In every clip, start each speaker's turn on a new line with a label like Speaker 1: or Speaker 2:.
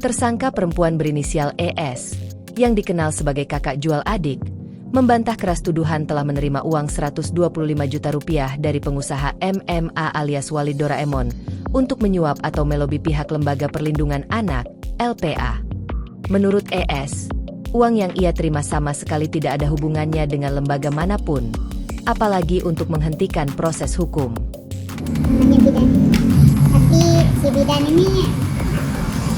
Speaker 1: Tersangka perempuan berinisial ES, yang dikenal sebagai kakak jual adik, membantah keras tuduhan telah menerima uang 125 juta rupiah dari pengusaha MMA alias Walid Doraemon untuk menyuap atau melobi pihak Lembaga Perlindungan Anak, LPA. Menurut ES, uang yang ia terima sama sekali tidak ada hubungannya dengan lembaga manapun, apalagi untuk menghentikan proses hukum.
Speaker 2: Namanya bidan. Tapi si bidan ini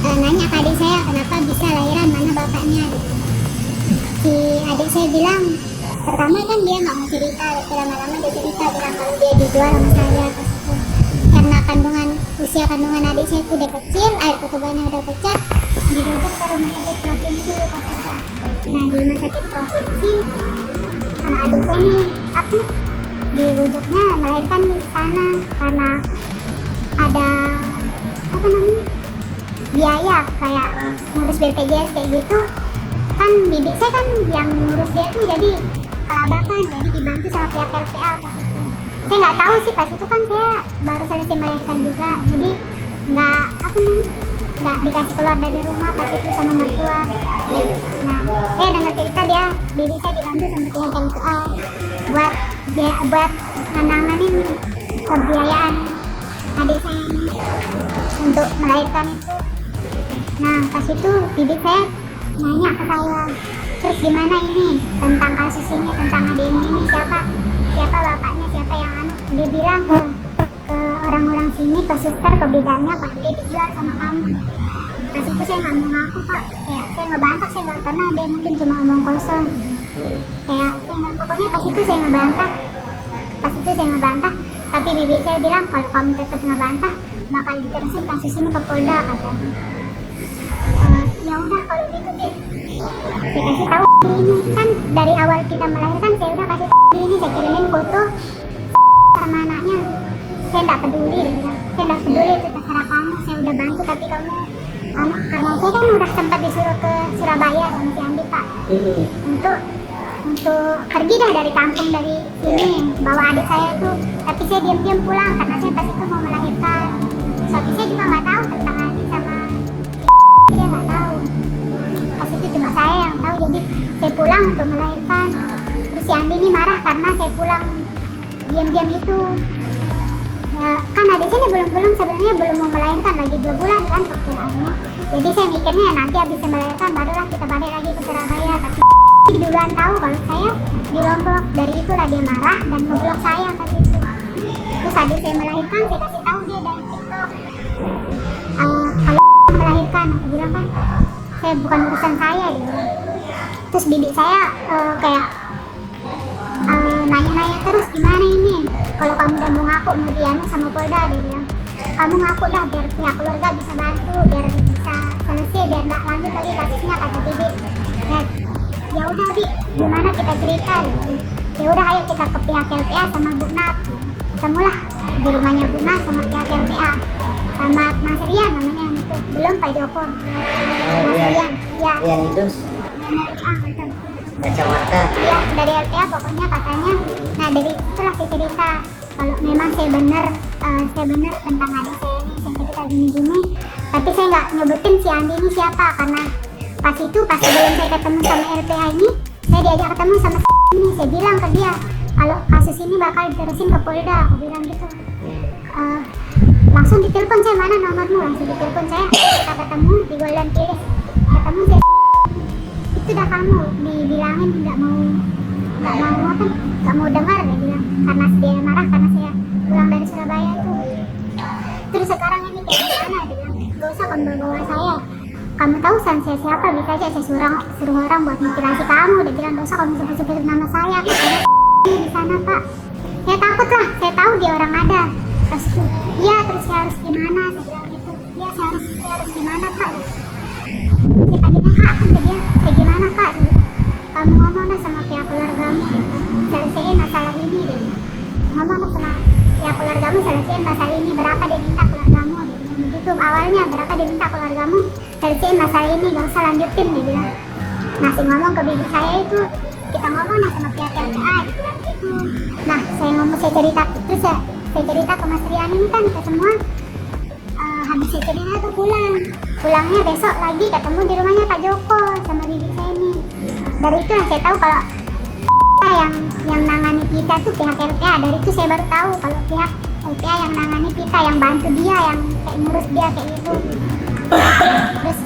Speaker 2: nanya ke adik saya kenapa bisa lahiran, mana bapaknya. Si adik saya bilang, pertama kan dia nggak mau cerita, lama-lama dia cerita bilang kalau dia dijual sama saya. Karena usia kandungan adik saya itu udah kecil, air ketubannya udah pecah, dirujuk ke rumah sakit provinsi. Nah di rumah sakit provinsi, anak adik saya ini dirujuknya melahirkan di sana karena ada biaya kayak ngurus BPJS kayak gitu. Kan bibi saya kan yang ngurus dia tuh jadi kelabakan, jadi dibantu sama pihak LPA. Saya nggak tahu sih, pas itu kan saya baru selesai melahirkan juga, jadi nggak dikasih keluar dari rumah pas itu sama mertua. Nah saya dengar cerita bibi saya dibantu sama pihak LPA buat nanganin kebiayaan adik saya ini untuk melahirkan itu. Nah pas itu bibi saya nanya ke saya, terus gimana ini tentang kasus ini, tentang adik ini siapa bapaknya, siapa yang dia bilang ke orang-orang sini, ke suster, ke bidannya, Pak dia dijual sama kamu. Pas itu saya nggak mau ngaku Pak, saya ngebantah, saya nggak pernah, dia mungkin cuma omong kosong. Pokoknya pas itu saya ngebantah, tapi bibi saya bilang kalau kamu tetap ngebantah bakal diterusin kasus ini ke Polda katanya. Ya udah kalau gitu deh, saya kasih tahu ini kan dari awal kita melahirkan, saya udah kasih tahu ini, saya kirimin foto sama anaknya. Saya nggak peduli itu terserah kamu, saya udah bantu, tapi kamu karena saya kan udah sempat disuruh ke Surabaya sama si Andi Pak untuk pergi dah dari kampung, dari sini bawa adik saya tuh, tapi saya diam-diam pulang karena saya pas itu mau melahirkan. Tapi saya juga nggak tahu tentang adik sama saya nggak tahu. Pas itu cuma saya yang tahu, jadi saya pulang untuk melahirkan. Terus si Andi ini marah karena saya pulang diam-diam itu. Ya, kan adik saya sebenarnya belum mau melahirkan, lagi 2 bulan kan perkiraannya. Jadi saya mikirnya nanti habis melahirkan barulah kita balik lagi ke Surabaya. Tapi duluan tahu kalau saya di Lombok, dari itulah dia marah dan ngeblok saya tadi itu. Terus adik saya melahirkan, saya kasih tahu dia dari TikTok. Kalau melahirkan, aku bilang kan saya bukan urusan saya gitu. Terus bibi saya kayak nanya-nanya terus, gimana ini kalau kamu udah mau ngaku mau dianu sama Polda, dia bilang kamu ngaku dah biar pihak keluarga bisa bantu, biar bisa selesai, biar nggak lanjut lagi kasusnya, kata bibi. Ya udah Bi, gimana kita cerita gitu. Ya udah ayo kita ke pihak LPA sama Bu Nat. Ketemulah di rumahnya Bu Nat sama pihak LPA sama Mas Rian namanya yang itu, belum Pak Joko. Mas Rian, ya.
Speaker 3: Yang itu
Speaker 2: Betul.
Speaker 3: kacamata.
Speaker 2: Ya dari LPA pokoknya katanya. Nah dari itulah saya cerita kalau memang saya benar tentang adik saya ini, saya cerita gini-gini. Tapi saya nggak nyebutin si Andi ini siapa, karena pas sebelum saya ketemu sama LPA ini, saya diajak ketemu sama ini. Saya bilang ke dia kalau kasus ini bakal diterusin ke Polda, aku bilang gitu. Langsung ditelepon saya, mana nomormu, langsung ditelepon saya, kita ketemu di Golden Village, ketemu saya. Itu dah kamu dibilangin nggak mau dengar, dia bilang, karena dia marah karena saya pulang dari Surabaya tuh. Terus sekarang ini kayak gimana, dia bilang gak usah kamu bawa saya, kamu tahu saya siapa, bisa aja saya suruh orang buat mutilasi kamu. Dia bilang gak usah kamu sebut-sebut nama saya, di sana Pak. Saya takut lah, saya tahu dia orang ada. Terus iya, terus saya harus gimana, saya bilang gitu. Iya saya harus gimana Pak. Saya tanya Kak, dia saya gimana Kak, kamu ngomong dah sama pihak keluargamu, selesaiin masalah ini deh. Ngomong dah sama pihak keluargamu, selesaiin masalah ini, berapa dia minta keluargamu, dia bilang begitu awalnya, berapa dia minta keluargamu, selesaiin masalah ini, gak usah lanjutin, dia bilang. Nah saya ngomong ke bibi saya itu, kita ngomong dah sama pihak LPA, dia bilang gitu. Nah saya cerita, terus saya cerita ke Mas Rian ini kan, ke semua habis itu dia tuh pulangnya besok lagi ketemu di rumahnya Pak Joko sama bibi saya ini. Dari itu saya tahu kalau yang nangani kita tuh pihak LPA. Dari itu saya baru tahu kalau pihak LPA yang nangani kita, yang bantu dia, yang kayak ngurus dia kayak gitu. Terus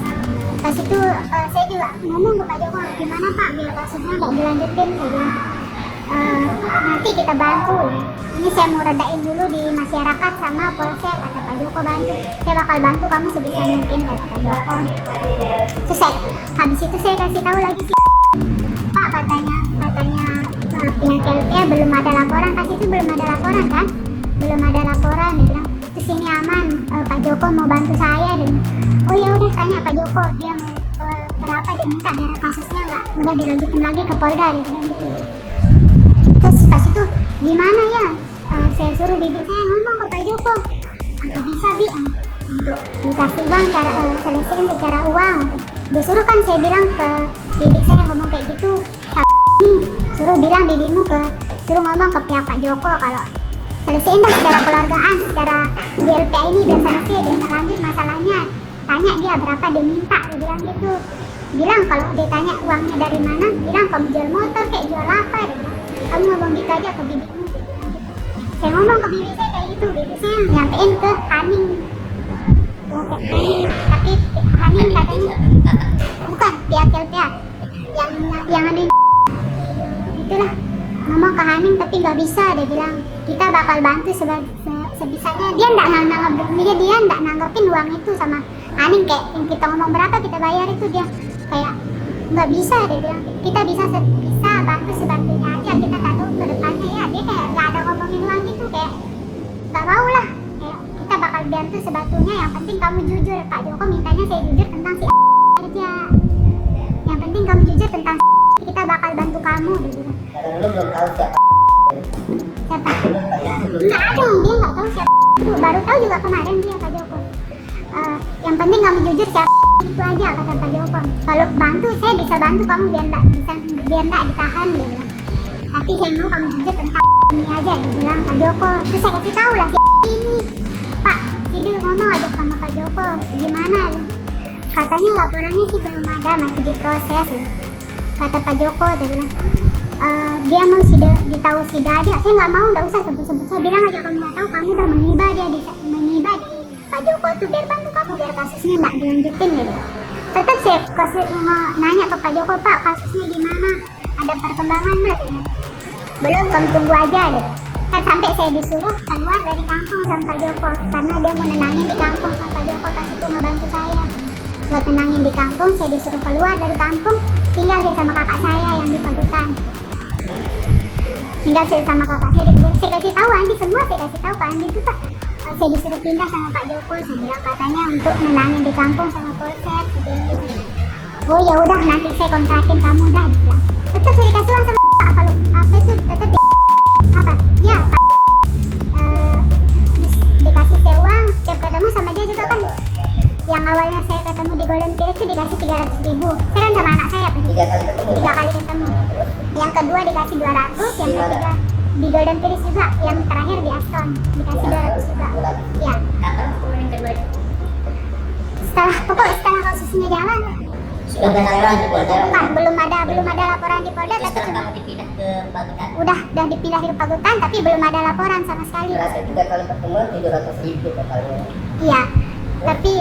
Speaker 2: pas itu saya juga ngomong ke Pak Joko, gimana Pak biar kasusnya nggak dilanjutin. Saya bilang nanti kita bantu. Ini saya mau redain dulu di masyarakat sama polsek, kata Pak Joko bantu. Saya bakal bantu kamu sebisa mungkin, kata Pak Joko. Terus habis itu saya kasih tahu lagi sih, Pak katanya pihak LPA belum ada laporan. Pas itu belum ada laporan kan? Belum ada laporan. Dia bilang terus ini aman, Pak Joko mau bantu saya. Dan oh ya udah tanya Pak Joko dia mau berapa dia minta biar kasusnya nggak dilanjutin lagi ke Polda. Dia bilang gitu. Terus pas itu gimana ya? Saya suruh bibi saya ngomong ke Pak Joko, apa bisa Bi untuk dikasih uang cara selesaiin secara uang. Dia suruh kan, saya bilang ke bibi saya ngomong kayak gitu, suruh bilang bibimu suruh ngomong ke pihak Pak Joko kalau selesaiin dah secara keluargaan, secara di LPA ini biar selesai dan lanjut masalahnya. Tanya dia berapa dia minta, dia bilang gitu. Bilang kalau dia tanya uangnya dari mana, bilang kamu jual motor kayak jual apa, kamu ngomong gitu aja ke bibimu. Saya ngomong ke bibi saya kayak gitu, bibi saya nyampein ke Haning. Tapi Haning katanya bukan pihak LPA yang ada itulah, ngomong ke Haning tapi nggak bisa. Dia bilang kita bakal bantu sebisanya. Dia nggak nanggepin uang itu sama Haning, kayak yang kita ngomong berapa kita bayar itu dia kayak nggak bisa. Dia bilang kita bisa bantu sebantunya aja, kita tak tahu ke depannya ya. Dia kayak nggak ada ngomongin uang gitu, kayak nggak mau lah, kayak kita bakal bantu sebantunya, yang penting kamu jujur. Pak Joko mintanya saya jujur tentang si aja, yang penting kamu jujur tentang kita bakal bantu kamu. Dia bilang
Speaker 3: karena lu belum tahu siapa
Speaker 2: siapa nggak ada, dia nggak tahu siapa itu, baru tahu juga kemarin dia Pak Joko. Yang penting kamu jujur siapa itu aja, kata Pak Joko. Kalau bantu saya bisa bantu kamu biar nggak ditahan, dia bilang. Tapi saya mau kamu jujur tentang ini aja, dia bilang Pak Joko. Terus saya kasih tahu lah ini Pak, jadi ngomong aja sama Pak Joko gimana, katanya laporannya sih belum ada, masih diproses, kata Pak Joko. Dia bilang dia mau ditahu Sidadi. Saya nggak mau, nggak usah sebut-sebut. Saya bilang aja kamu nggak tahu, kamu udah menghibah di Pak Joko tuh biar bantu kamu biar kasusnya nggak dilanjutin gitu. Tetap saya nanya ke Pak Joko, Pak kasusnya gimana, ada perkembangan nggak? Belum, kamu tunggu aja deh. Kan sampai saya disuruh keluar dari kampung sama Pak Joko karena dia mau nenangin di kampung sama Pak Joko. Pas itu ngebantu saya buat tenangin di kampung, saya disuruh keluar dari kampung, tinggal saya sama kakak saya yang di Pagutan. Tinggal saya sama kakak saya di Pagutan. Saya kasih tahu Andi semua, saya kasih tahu Pak Andi itu Pak, saya disuruh pindah sama Pak Joko. Saya bilang katanya untuk nenangin di kampung sama polsek. Oh ya udah, nanti saya kontrakin kamu dah. Bilang tetap saya dikasih uang sama Pak, kalau apa itu tetap apa ya Pak, dikasih saya uang tiap ketemu sama dia juga kan. Yang awalnya saya ketemu di Golden Pier itu dikasih 300.000. Saya kan sama anak saya tiga kali ketemu. Yang kedua dikasih 200, yang ketiga di Golden Pier juga, yang terakhir di Aston dikasih 200 juga. Ya. Setelah kasusnya jalan.
Speaker 3: sudah ada laporan di Polda?
Speaker 2: Bukan, belum ada laporan di Polda.
Speaker 3: Tapi setelah kamu dipindah ke Pagutan?
Speaker 2: Udah dipindah ke Pagutan, tapi belum ada laporan sama sekali.
Speaker 3: Berarti 3 kali pertemuan 700.000 totalnya.
Speaker 2: Iya, tapi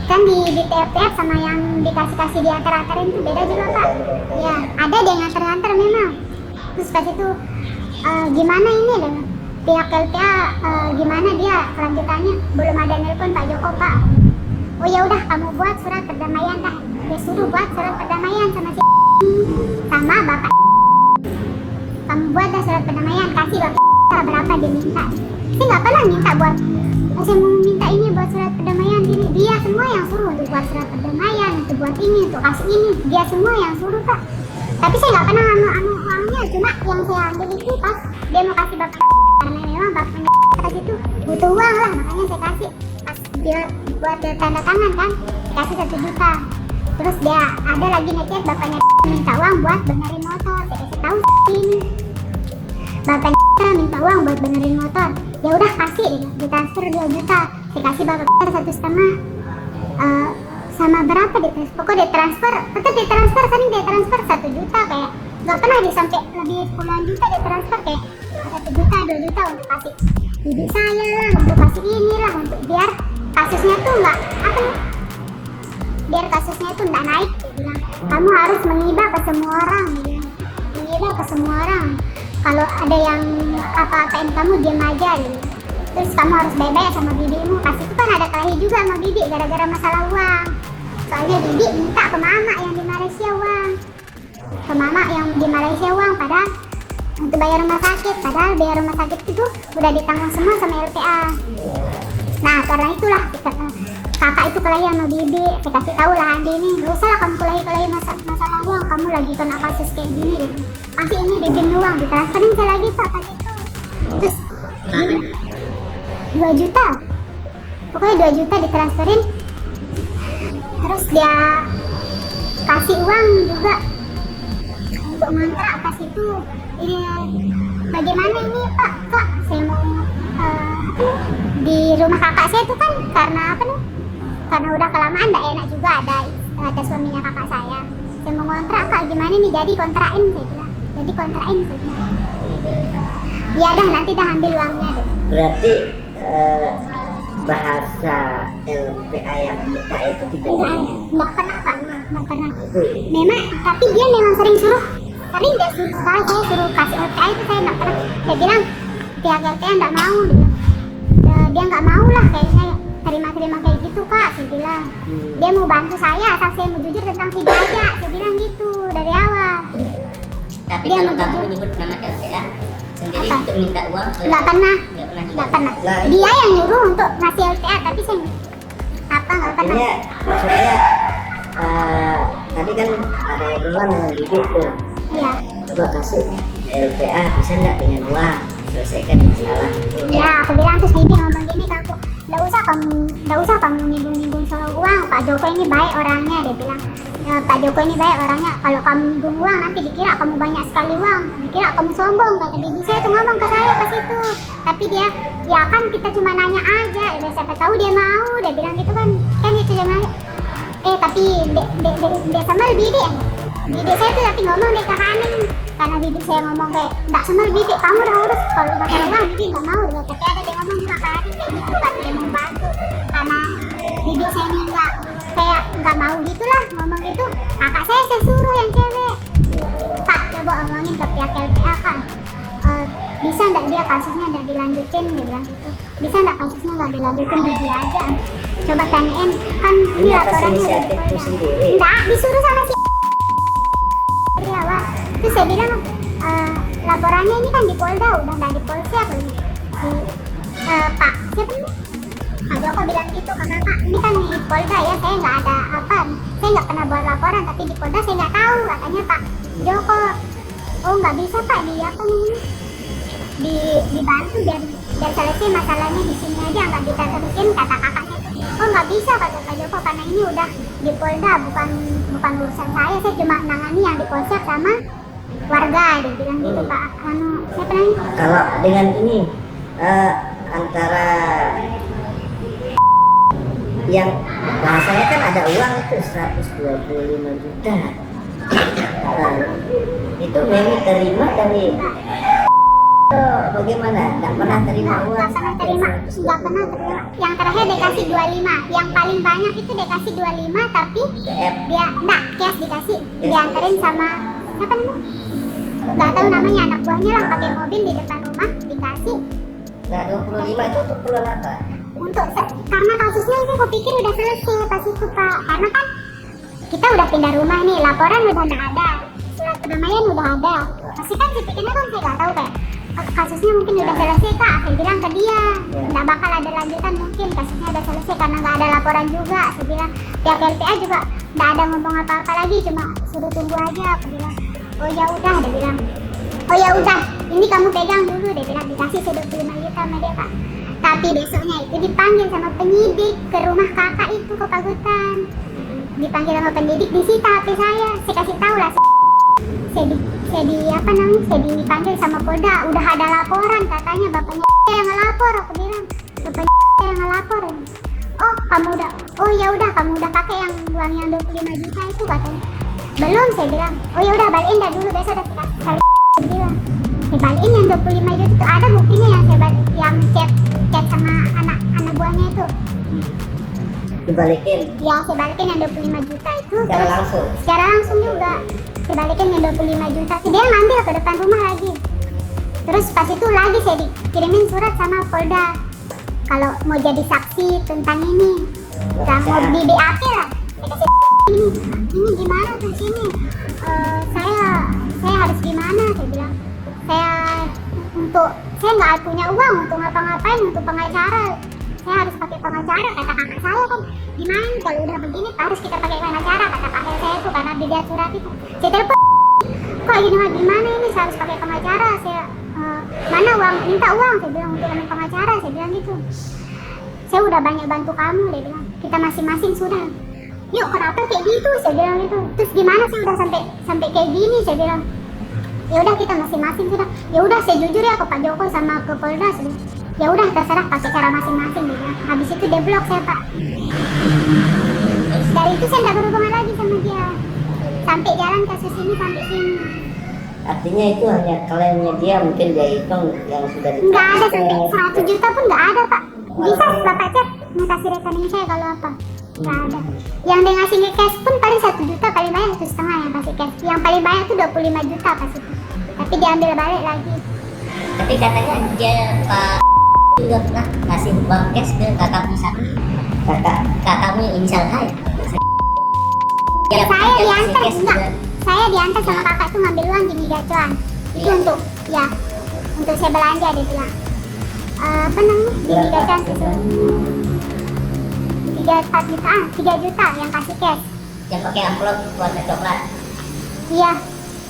Speaker 2: kan di TF-TF sama yang dikasih di antar-antarin itu beda juga Pak. Ya, ada dia yang antar-antar memang. Terus pas itu gimana ini dengan pihak LPA, gimana dia kelanjutannya? Belum ada nelpon Pak Joko Pak. Oh ya udah, kamu buat surat perdamaian dah. Dia suruh buat surat perdamaian sama sama Bapak. Kamu buat dah surat perdamaian, kasih Bapak berapa dia minta. Saya nggak pernah minta buat, saya mau minta ini buat surat perdamaian gini. Dia semua yang suruh untuk buat surat perdamaian, untuk buat ini, untuk kasih ini. Dia semua yang suruh Pak. Tapi saya nggak pernah anu uangnya, cuma yang saya ambil itu pas dia mau kasih Bapak, karena memang Bapaknya kasih itu butuh uang lah, makanya saya kasih. Pas dia buat tanda tangan kan, kasih 1 juta. Terus dia ada lagi ngechat Bapaknya minta uang buat benerin motor. Saya kasih tahu ini Bapaknya minta uang buat benerin motor. Ya udah kasih, ditransfer 2 juta. saya kasih bapak 1,5. Sama berapa deh, pokoknya ditransfer, tetap ditransfer, sering ditransfer 1 juta, kayak nggak pernah sampai lebih puluhan juta ditransfer, kayak 1 juta, 2 juta untuk kasih bibi saya lah, untuk kasih ini lah, untuk biar kasusnya tuh nggak apa nih, biar kasusnya tuh nggak naik. Dia bilang kamu harus menghibah ke semua orang, dia bilang menghibah ke semua orang, kalau ada yang apa-apain kamu diam aja, dia bilang. Terus kamu harus baik-baik sama bibimu. Pas itu kan ada kelahi juga sama bibi gara-gara masalah uang. Soalnya bibi minta ke mama yang di Malaysia uang. Ke mama yang di Malaysia uang, padahal untuk bayar rumah sakit. Padahal bayar rumah sakit itu udah ditanggung semua sama LPA. Nah karena itulah kakak itu kelahi sama bibi. Saya kasih tahu lah Andi ini, gak usah lah kamu kelahi masalah uang. Kamu lagi kena kasus kayak gini. Pasti ini dibin uang, ditransferin saya lagi pak pas itu. Terus 2 juta, pokoknya 2 juta ditransferin. Terus dia kasih uang juga untuk ngontrak pas itu. Bagaimana ini pak, kak saya mau di rumah kakak saya itu kan karena apa nih, karena udah kelamaan gak enak juga, ada suaminya kakak saya mau ngontrak kak, gimana nih, jadi kontrakin saya bilang, jadi kontrakin saya bilang. Ya dah nanti dah ambil uangnya deh.
Speaker 3: Berarti bahasa LPA yang kita itu tidak
Speaker 2: nggak pernah pak, nggak pernah. Memang, tapi dia memang sering dia suruh saya suruh kasih LPA itu, saya nggak pernah. Saya bilang pihak LPA nggak mau, dia nggak mau lah kayak saya terima kayak gitu kak, saya bilang. Dia mau bantu saya asal saya mau jujur tentang video aja, saya bilang gitu dari awal.
Speaker 3: Tapi
Speaker 2: dia
Speaker 3: kalau kamu menyebut nama LPA sendiri
Speaker 2: apa?
Speaker 3: Untuk minta uang,
Speaker 2: Nggak pernah.
Speaker 3: Nah,
Speaker 2: Dia yang nyuruh untuk ngasih LPA, tapi saya nggak pernah.
Speaker 3: Artinya maksudnya tadi kan ada obrolan dengan Bibi tuh,
Speaker 2: Iya.
Speaker 3: coba kasih LPA bisa nggak dengan uang, selesaikan masalah.
Speaker 2: Ya, aku bilang, terus Bibi ngomong gini ke aku, nggak usah kamu nyinggung soal uang. Pak Joko ini baik orangnya, dia bilang. Pak Joko ini baik orangnya. Kalau kamu nyinggung uang nanti dikira kamu banyak sekali uang, dikira kamu sombong. Kata bibi saya tuh ngomong ke saya pas itu. Tapi dia, ya kan kita cuma nanya aja. Ya siapa tahu dia mau. Dia bilang gitu kan itu cuma. Tapi dia sama bibi ya. Bibi saya tuh tapi ngomong deh ke Haning. Karena bibi saya ngomong kayak nggak sama bibi, kamu udah urus kalau masalah uang bibi nggak mau. Tapi ada dia ngomong juga ke Haning kayak gitu kan, dia mau bantu. Karena bibi saya ini nggak mau gitulah ngomong gitu. Kakak saya suruh yang cewek, Pak coba omongin ke pihak LPA kan, bisa nggak dia kasusnya nggak dilanjutin, dia bilang gitu. Bisa nggak kasusnya nggak dilanjutin di dia aja, coba tanyain kan ini laporannya
Speaker 3: inisiatifku sendiri.
Speaker 2: nggak disuruh sama si dari awal. Terus saya bilang laporannya ini kan di Polda, udah nggak di Polsek di Pak siapa nih, Pak Joko bilang gitu ke kakak, ini kan di Polda ya, saya nggak ada apa, saya nggak pernah buat laporan, tapi di Polda saya nggak tahu, katanya Pak Joko. Oh nggak bisa pak, di apa nih, dibantu biar selesai masalahnya di sini aja, nggak bisa terusin, kata kakaknya. Oh nggak bisa kata Pak Joko, karena ini udah di Polda, bukan urusan saya cuma nangani yang di Polsek sama warga, dia bilang gitu Pak. Siapa namanya?
Speaker 3: Kalau dengan ini antara yang bahasanya kan ada uang itu 125 juta. Itu Memi terima dari bagaimana? Nggak pernah terima uang?
Speaker 2: Nggak pernah terima. Yang terakhir dikasih 25, yang paling banyak itu dikasih 25, tapi dia enggak cash dikasih, dianterin sama siapa namanya? Nggak tahu namanya, anak buahnya lah, pakai mobil di depan rumah dikasih.
Speaker 3: Nah 25 itu untuk keperluan apa?
Speaker 2: Karena kasusnya itu aku pikir udah selesai pas itu pak, karena kan kita udah pindah rumah nih, laporan udah nggak ada, surat kedamaian udah ada, pasti kan dipikirnya kan saya nggak tahu kayak kasusnya mungkin udah selesai kak, saya bilang ke dia nggak bakal ada lanjutan, mungkin kasusnya udah selesai karena nggak ada laporan juga. Saya bilang pihak LPA juga nggak ada ngomong apa-apa lagi, cuma suruh tunggu aja. Aku bilang oh ya udah, dia bilang oh ya udah ini kamu pegang dulu, dia bilang dikasih 25 juta sama dia pak. Tapi besoknya itu dipanggil sama penyidik ke rumah kakak itu ke Pagutan, dipanggil sama penyidik, disita HP saya kasih tahu lah, saya dipanggil sama Polda, udah ada laporan katanya bapaknya yang ngelapor. Aku bilang bapaknya saya ngelapor. Oh kamu udah, oh ya udah kamu udah pakai yang uang yang 25 juta itu katanya. Belum, saya bilang. Oh ya udah balikin dah dulu, besok udah saya bilang. Saya balikin yang 25 juta itu, ada buktinya yang saya balik, yang chat sama anak buahnya itu.
Speaker 3: Dibalikin
Speaker 2: Ya saya balikin yang 25 juta itu.
Speaker 3: secara langsung.
Speaker 2: Secara langsung juga. Saya balikin yang 25 juta. Dia ngambil ke depan rumah lagi. Terus pas itu lagi saya dikirimin surat sama Polda kalau mau jadi saksi tentang ini, mau di BAP lah. Saya kasih ini gimana tuh sini? Saya harus gimana? Saya bilang saya nggak punya uang untuk ngapa-ngapain, untuk pengacara. Saya harus pakai pengacara, kata kakak saya kan. Gimana kalau udah begini harus kita pakai pengacara, kata kakak saya itu karena dilihat surat itu. Saya telepon, kok gimana ini saya harus pakai pengacara? Saya mana uang, minta uang, saya bilang untuk pengacara, saya bilang gitu. Saya udah banyak bantu kamu, dia bilang. Kita masing-masing sudah. Yuk kenapa kayak gitu, saya bilang gitu. Terus gimana sih udah sampai kayak gini, saya bilang. Ya udah kita masing-masing sudah. Ya udah saya jujur ya ke Pak Joko sama ke Polda. Ya udah terserah pakai cara masing-masing, dia bilang. Habis itu dia blok saya Pak. Dari itu saya nggak berhubungan lagi sama dia. Sampai jalan kasus ini sampai sini.
Speaker 3: Artinya itu hanya klaimnya dia, mungkin dia hitung yang sudah
Speaker 2: Nggak ada sampai
Speaker 3: dipakai.
Speaker 2: 100 juta pun nggak ada Pak. Bisa Bapak cek mutasi rekening saya kalau apa. Nggak ada. Yang dia ngasih cash pun paling 1 juta, paling banyak 1,5 yang kasih cash. Yang paling banyak tuh 25 juta pas itu. Tapi diambil balik lagi.
Speaker 4: Tapi katanya dia Pak juga pernah ngasih uang cash ke kakakmu satu, kakakmu yang inisial H ya?
Speaker 2: Saya
Speaker 4: dia
Speaker 2: diantar
Speaker 4: ngasih cash
Speaker 2: enggak.
Speaker 4: juga.
Speaker 2: Saya diantar sama kakak tuh ngambil uang di gacuan. Itu
Speaker 4: Iya.
Speaker 2: untuk untuk saya belanja, dia bilang. Apa namanya? Di gacuan itu. 3 juta yang kasih cash.
Speaker 4: Yang pakai amplop warna coklat.
Speaker 2: Iya.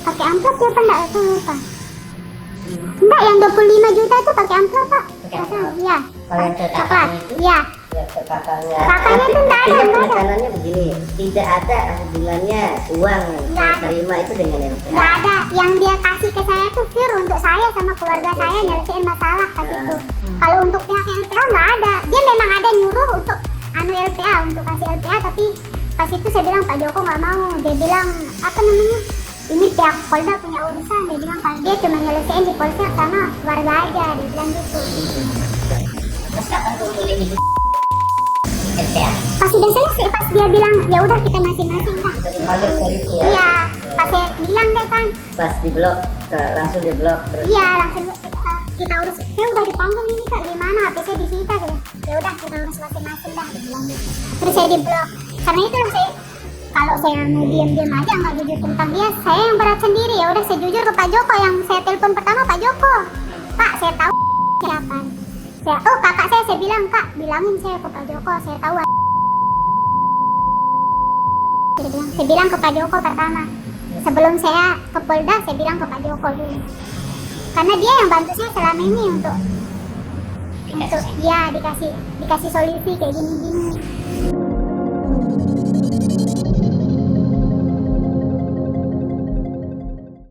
Speaker 2: Pakai amplop ya Pak, enggak aku lupa. Enggak, yang 25 juta itu pakai amplop Pak.
Speaker 4: Pakai amplop.
Speaker 2: Iya.
Speaker 4: Kalau yang ke
Speaker 2: Coklat.
Speaker 4: kakakmu itu?
Speaker 2: Iya.
Speaker 3: Ya, ke kakaknya.
Speaker 2: Kakaknya tuh nggak ada,
Speaker 3: Artinya
Speaker 2: nggak ada.
Speaker 3: penekanannya begini, tidak ada hubungannya uang yang
Speaker 2: Nggak ada.
Speaker 3: terima itu dengan yang
Speaker 2: Nggak ada. Yang dia kasih ke saya tuh pure untuk saya sama keluarga saya nyelesain masalah pas itu. Kalau untuk pihak LPA nggak ada. Dia memang ada nyuruh untuk LPA, untuk kasih LPA, tapi pas itu saya bilang Pak Joko nggak mau. Dia bilang apa namanya? Ini pihak Polda punya urusan. Dia bilang kalau dia cuma nyelesain di Polsek sama warga aja. Dia bilang gitu.
Speaker 4: Terus kapan kumpulin ibu LPA?
Speaker 2: Pas udah selesai, pas dia bilang ya udah kita masing-masing dah.
Speaker 3: Dipanggil polisi ya.
Speaker 2: Iya, pas saya bilang deh kan.
Speaker 3: Pas di blok, langsung di blok terus.
Speaker 2: Iya, langsung kita urus. Saya udah dipanggil ini Kak, gimana? HP saya disita gitu. Ya udah kita urus masing-masing dah, dia bilang gitu. Terus saya diblok. Karena itu saya kalau saya mau diam-diam aja nggak jujur tentang dia, saya yang berat sendiri. Ya udah saya jujur ke Pak Joko, yang saya telepon pertama Pak Joko. Pak, saya tahu siapa. Kakak saya bilang Kak, bilangin saya ke Pak Joko, saya tahu. Saya bilang ke Pak Joko pertama. Sebelum saya ke Polda, saya bilang ke Pak Joko dulu. Karena dia yang bantu saya selama ini untuk ya dikasih solusi kayak gini-gini.